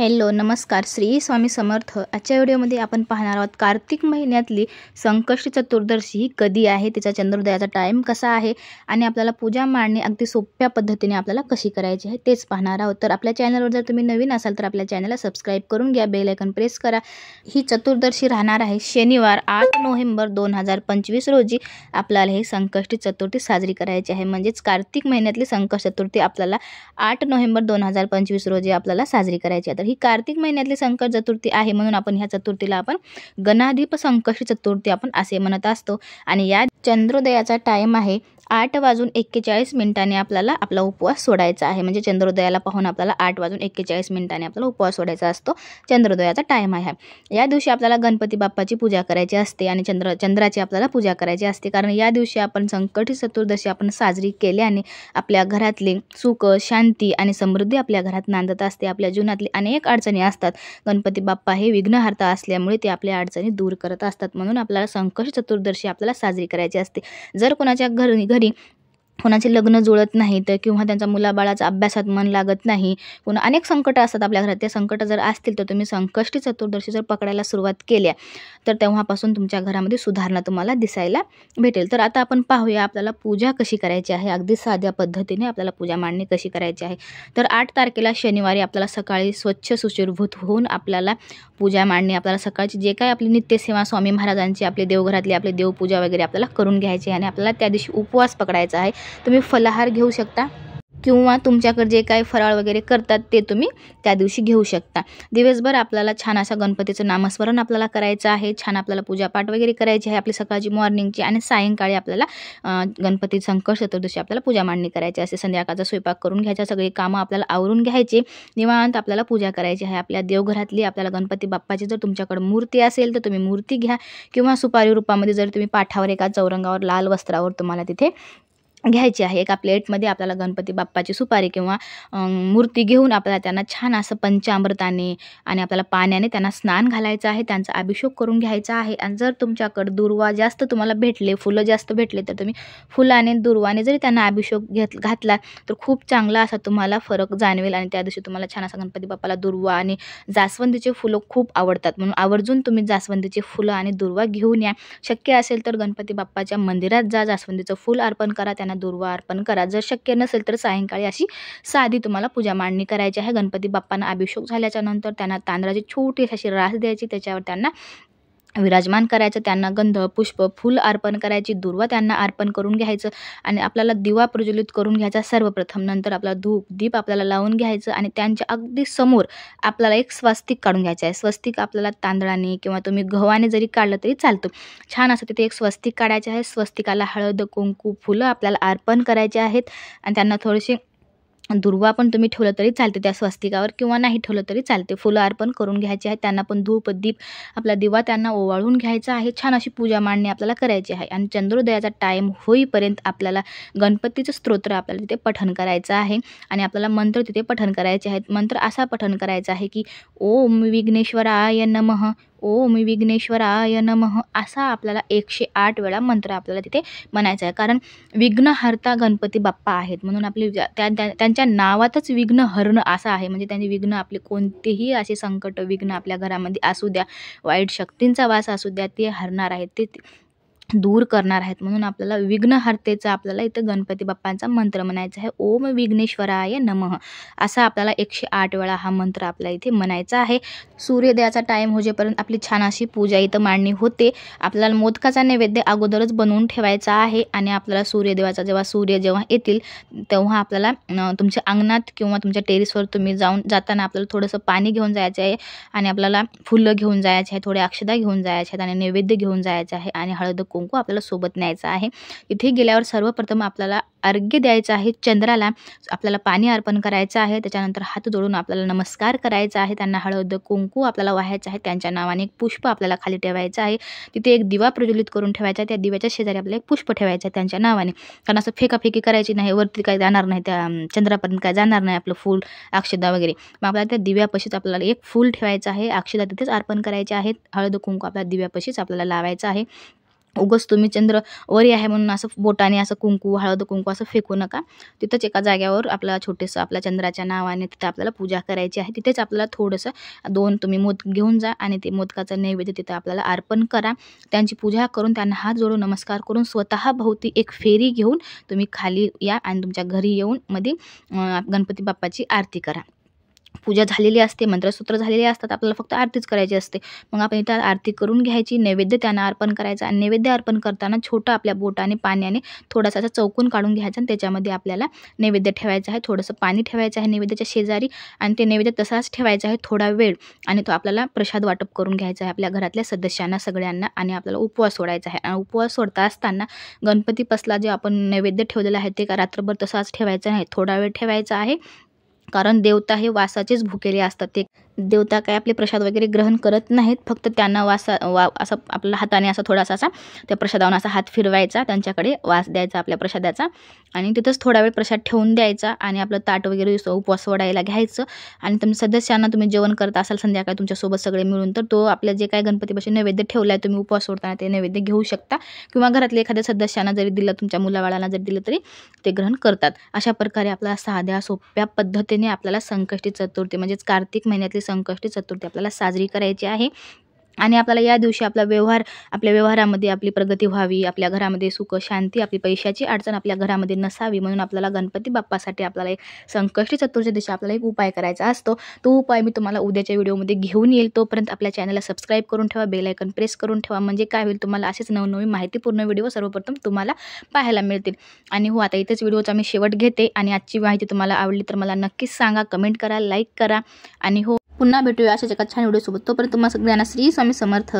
Hello नमस्कार श्री स्वामी समर्थ। आजच्या व्हिडिओमध्ये आपण पाहणार आहोत कार्तिक महिन्यातली संकष्टी चतुर्दशी ही कधी आहे, तिचा चंद्रोदयाचा टाइम कसा आहे आणि आपल्याला पूजा मांडणी अगदी सोप्या पद्धतीने आपल्याला कशी करायची आहे तेच पाहणार आहोत। तर आपल्या चॅनलवर जर तुम्ही नवीन असाल तर आपल्या चॅनलला सबस्क्राइब करून घ्या, बेल आयकॉन प्रेस करा। ही चतुर्दशी राहणार आहे शनिवार 8 नोव्हेंबर 2025 रोजी आपल्याला ही संकष्टी चतुर्थी साजरी करायची आहे। म्हणजेच कार्तिक महिन्यातली संकष्टी चतुर्थी आपल्याला 8 नोव्हेंबर 2025 रोजी आपल्याला साजरी करायची आहे। तर ही कार्तिक महिन्यातली संकष्टी चतुर्थी आहे म्हणून आपण ह्या चतुर्थीला आपण गणाधिप संकष्टी चतुर्थी आपण असे म्हणत असतो। आणि या चंद्रोदयाचा टाइम आहे 8:41 आपल्याला आपला उपवास सोडायचा आहे। म्हणजे चंद्रोदयाला पाहून आपल्याला 8:41 आपल्याला उपवास सोडायचा असतो। चंद्रोदयाचा टाइम आहे। या दिवशी आपल्याला गणपती बाप्पाची पूजा करायची असते आणि चंद्राची आपल्याला पूजा करायची असते, कारण या दिवशी आपण संकष्टी चतुर्दशी आपण साजरी केल्याने आपल्या घरातली सुख शांती आणि समृद्धी आपल्या घरात नांदत असते। आपल्या जीवनातली अनेक अडचणी असतात, गणपती बाप्पा हे विघ्नहर्ता असल्यामुळे ते आपल्या अडचणी दूर करत असतात, म्हणून आपल्याला संकष्टी चतुर्दशी आपल्याला साजरी करायची असते। जर कोणाच्या घरी कोणाचे लग्न जुळत नाही तर किंवा त्यांचा मुलाबाळाचा अभ्यासात मन लागत नाही, पुन्हा अनेक संकट असतात आपल्या घरात, ते संकट जर असतील तर तुम्ही संकष्टी चतुर्दशी जर पकडायला सुरुवात केल्या तर तेव्हापासून तुमच्या घरामध्ये सुधारणा तुम्हाला दिसायला भेटेल। तर आता आपण पाहूया आपल्याला पूजा कशी करायची आहे, अगदी साध्या पद्धतीने आपल्याला पूजा मांडणी कशी करायची आहे। तर 8 तारखेला शनिवारी आपल्याला सकाळी स्वच्छ सुशोभित होऊन आपल्याला पूजा मांडणी, आपल्याला सकाळची जे काही आपली नित्यसेवा स्वामी महाराजांची आपले देवघरातली आपली देवपूजा वगैरे आपल्याला करून घ्यायची आहे आणि आपल्याला त्या दिवशी उपवास पकडायचा आहे। तुम्ही फलाहार घेऊ शकता किंवा तुमच्याकडे जे काही फराळ वगैरे करतात ते तुम्ही त्या दिवशी घेऊ शकता। दिवसभर आपल्याला छान असा गणपतीचं नामस्मरण आपल्याला करायचं आहे, छान आपल्याला पूजापाठ वगैरे करायची आहे आपली सकाळची मॉर्निंगची, आणि सायंकाळी आपल्याला गणपती संकष्टी चतुर्दशी आपल्याला पूजा मांडणी करायची असते। संध्याकाळचा स्वयंपाक करून घ्यायचा, सगळी कामं आपल्याला आवरून घ्यायची, निवांत आपल्याला पूजा करायची आहे। आपल्या देवघरातली आपल्याला गणपती बाप्पाची जर तुमच्याकडे मूर्ती असेल तर तुम्ही मूर्ती घ्या, किंवा सुपारी रूपामध्ये जर तुम्ही पाठावर एका चौरंगावर लाल वस्त्रावर तुम्हाला तिथे घ्यायची आहे। एका प्लेटमध्ये आपल्याला गणपती बाप्पाची सुपारी किंवा मूर्ती घेऊन आपल्याला त्यांना छान असं पंचामृताने आणि आपल्याला पाण्याने त्यांना स्नान घालायचं आहे, त्यांचा अभिषेक करून घ्यायचा आहे। आणि जर तुमच्याकडे दुर्वा जास्त तुम्हाला भेटले, फुलं जास्त भेटले तर तुम्ही फुलाने दुर्वाने जरी त्यांना अभिषेक घातला तर खूप चांगला असा तुम्हाला फरक जाणवेल। आणि त्या दिवशी तुम्हाला छान असा गणपती बाप्पाला दुर्वा आणि जास्वंदीचे फुलं खूप आवडतात, म्हणून आवर्जून तुम्ही जास्वंदीचे फुलं आणि दुर्वा घेऊन या। शक्य असेल तर गणपती बाप्पाच्या मंदिरात जा, जास्वंदीचं फुल अर्पण करा, त्यांना दुर्वा अर्पण करा। जर शक्य नसेल तर सायंकाळी अशी साधी तुम्हाला पूजा मांडणी करायची आहे। गणपती बाप्पांना अभिषेक झाल्याच्या नंतर त्यांना तांदळाची छोटी अशी रास द्यायची, त्याच्यावर त्यांना विराजमान करायचं, त्यांना गंध पुष्प फूल अर्पण करायची, दुर्वा त्यांना अर्पण करून घ्यायचं आणि आपल्याला दिवा प्रज्वलित करून घ्यायचा सर्वप्रथम। नंतर आपला धूप दीप आपल्याला लावून घ्यायचं आणि त्यांच्या अगदी समोर आपल्याला एक स्वस्तिक काढून घ्यायचं आहे। स्वस्तिक आपल्याला तांदळाने किंवा तुम्ही गव्हाने जरी काढलं तरी चालतं, छान असं तिथे एक स्वस्तिक काढायचे आहे। स्वस्तिकाला हळद कुंकू फुलं आपल्याला अर्पण करायचे आहेत आणि त्यांना थोडेसे दुर्वा पण तुम्ही ठेवलं तरी चालते त्या स्वस्तिकावर, किंवा नाही ठेवलं तरी चालते, फुलं अर्पण करून घ्यायचे आहे। त्यांना पण धूप दीप आपला दिवा त्यांना ओवाळून घ्यायचा आहे। छान अशी पूजा मांडणी आपल्याला करायची आहे आणि चंद्रोदयाचा टाइम होईपर्यंत आपल्याला गणपतीचं स्तोत्र आपल्याला तिथे पठण करायचं आहे आणि आपल्याला मंत्र तिथे पठण करायचे आहेत। मंत्र असा पठण करायचा आहे की ओम विघ्नेश्वराय नमः, ओम विघ्नेश्वराय नमः, असा आपल्याला 108 वेळा मंत्र आपल्याला तिथे म्हणायचा आहे। कारण विघ्नहर्ता गणपती बाप्पा आहेत म्हणून आपली त्यांच्या नावातच विघ्न हरण असं आहे, म्हणजे त्यांनी विघ्न आपले कोणतेही असे संकट विघ्न आपल्या घरामध्ये असू द्या, वाईट शक्तींचा वास असू द्या, ते हरणार आहेत, ते दूर करणार आहेत, म्हणून आपल्याला विघ्नहर्तेचा आपल्याला इथं गणपती बाप्पांचा मंत्र म्हणायचा आहे। ओम विघ्नेश्वराय नमः असा आपल्याला 108 वेळा हा मंत्र आपल्याला इथे म्हणायचा आहे। सूर्योदयाचा टाइम होजेपर्यंत आपली छान अशी पूजा इथं मांडणी होते। आपल्याला मोदकाचा नैवेद्य अगोदरच बनवून ठेवायचा आहे आणि आपल्याला सूर्योदयाचा सूर्य जेव्हा येतील तेव्हा आपल्याला तुमच्या अंगणात किंवा तुमच्या टेरेसवर तुम्ही जाताना आपल्याला थोडंसं पाणी घेऊन जायचं आहे आणि आपल्याला फुलं घेऊन जायचे आहे, थोड्या अक्षता घेऊन जायच्या आहेत आणि नैवेद्य घेऊन जायचं आहे आणि हळद कुंकू आपल्याला सोबत न्यायचं आहे। इथे गेल्यावर सर्वप्रथम आपल्याला अर्घ्य द्यायचं आहे, चंद्राला आपल्याला पाणी अर्पण करायचं आहे। त्याच्यानंतर हात जोडून आपल्याला नमस्कार करायचा आहे, त्यांना हळद कुंकू आपल्याला वाहायचं आहे, त्यांच्या नावाने एक पुष्प आपल्याला खाली ठेवायचं आहे। तिथे एक दिवा प्रज्वलित करून ठेवायचा आहे, त्या दिव्याच्या शेजारी आपल्याला एक पुष्प ठेवायचं आहे त्यांच्या नावाने, कारण असं फेकाफेकी करायची नाही, वरती काय जाणार नाही, त्या चंद्रापर्यंत काय जाणार नाही आपलं फूल अक्षता वगैरे। मग आपल्याला त्या दिव्यापाशीच आपल्याला एक फूल ठेवायचं आहे, अक्षता तिथेच अर्पण करायचे आहेत, हळद कुंकू आपल्या दिव्यापाशीच आपल्याला लावायचं आहे। उगाच तुम्ही चंद्र वरी आहे म्हणून असं बोटाने असं कुंकू, हळद कुंकू असं फेकू नका. तिथंच एका जागेवर आपला छोटंसं आपल्या चंद्राच्या नावाने तिथं आपल्याला पूजा करायची आहे. तिथेच आपल्याला थोडंसं 2 तुम्ही मोदक घेऊन जा आणि ते मोदकाचा नैवेद्य तिथं आपल्याला अर्पण करा. त्यांची पूजा करून त्यांना हात जोडून नमस्कार करून स्वतः भोवती एक फेरी घेऊन तुम्ही खाली या आणि तुमच्या घरी येऊन मध्ये गणपती बाप्पाची आरती करा. पूजा झालेली असते, मंत्रसूत्र झालेले असतात, आपल्याला फक्त आरतीच करायची असते. मग आपण इथं आरती करून घ्यायची, नैवेद्य त्यांना अर्पण करायचा आणि नैवेद्य अर्पण करताना छोटं आपल्या बोटाने पाण्याने थोडासा असा चौकून काढून घ्यायचा आणि त्याच्यामध्ये आपल्याला नैवेद्य ठेवायचं आहे. थोडंसं पाणी ठेवायचं आहे नैवेद्याच्या शेजारी आणि ते नैवेद्य तसाच ठेवायचा आहे थोडा वेळ आणि तो आपल्याला प्रसाद वाटप करून घ्यायचा आहे आपल्या घरातल्या सदस्यांना सगळ्यांना आणि आपल्याला उपवास सोडायचा आहे. आणि उपवास सोडता असताना गणपती बसला जे आपण नैवेद्य ठेवलेलं आहे ते का रात्रभर तसाच ठेवायचं नाही, थोडा वेळ ठेवायचा आहे. कारण देवता हे वासाचेच भुकेले असतात. ते देवता काय आपले प्रसाद वगैरे ग्रहण करत नाहीत, फक्त त्यांना असं आपल्या हाताने असं थोडासा असा त्या प्रसादावर असा हात फिरवायचा, त्यांच्याकडे वास द्यायचा आपल्या प्रसादाचा आणि तिथंच थोडा वेळ प्रसाद ठेवून द्यायचा आणि आपलं ताट वगैरे उपवास सोडायला घ्यायचं. आणि तुमच्या सदस्यांना तुम्ही जेवण करत असाल संध्याकाळी तुमच्यासोबत सगळे मिळून, तर तो आपल्या जे काय गणपतीपाशी नैवेद्य ठेवला आहे तुम्ही उपवास सोडताना ते नैवेद्य घेऊ शकता किंवा घरातल्या एखाद्या सदस्यांना जरी दिलं, तुमच्या मुलाबाळांना जरी दिलं तरी ते ग्रहण करतात. अशा प्रकारे आपल्याला साध्या सोप्या पद्धतीने आपल्याला संकष्टी चतुर्थी म्हणजेच कार्तिक महिन्यातली संकष्टी चतुर्थी आपल्याला साजरी करायची आहे. आणि आपल्याला या दिवशी आपल्या व्यवहारामध्ये आपली प्रगती व्हावी, आपल्या घरामध्ये सुख शांती, आपली पैशाची अडचण आपल्या घरामध्ये नसावी म्हणून आपल्याला गणपती बाप्पासाठी आपल्याला एक संकष्टी चतुर्थी दिवशी आपल्याला एक उपाय करायचा असतो. तो उपाय मी तुम्हाला उद्याच्या व्हिडिओमध्ये घेऊन येईल. तोपर्यंत आपल्या चॅनलला सबस्क्राईब करून ठेवा, बेल आयकॉन प्रेस करून ठेवा, म्हणजे काय होईल तुम्हाला असेच नवनवीन माहितीपूर्ण व्हिडिओ सर्वप्रथम तुम्हाला पाहायला मिळतील. आणि हो, आता इथेच व्हिडिओचा मी शेवट घेते आणि आजची माहिती तुम्हाला आवडली तर मला नक्कीच सांगा, कमेंट करा, लाईक करा आणि हो पुन्हा भेटूया अशाच एका छान व्हिडिओसोबत. तोपर्यंत तुम्हाला सगळ्यांना श्री स्वामी समर्थ.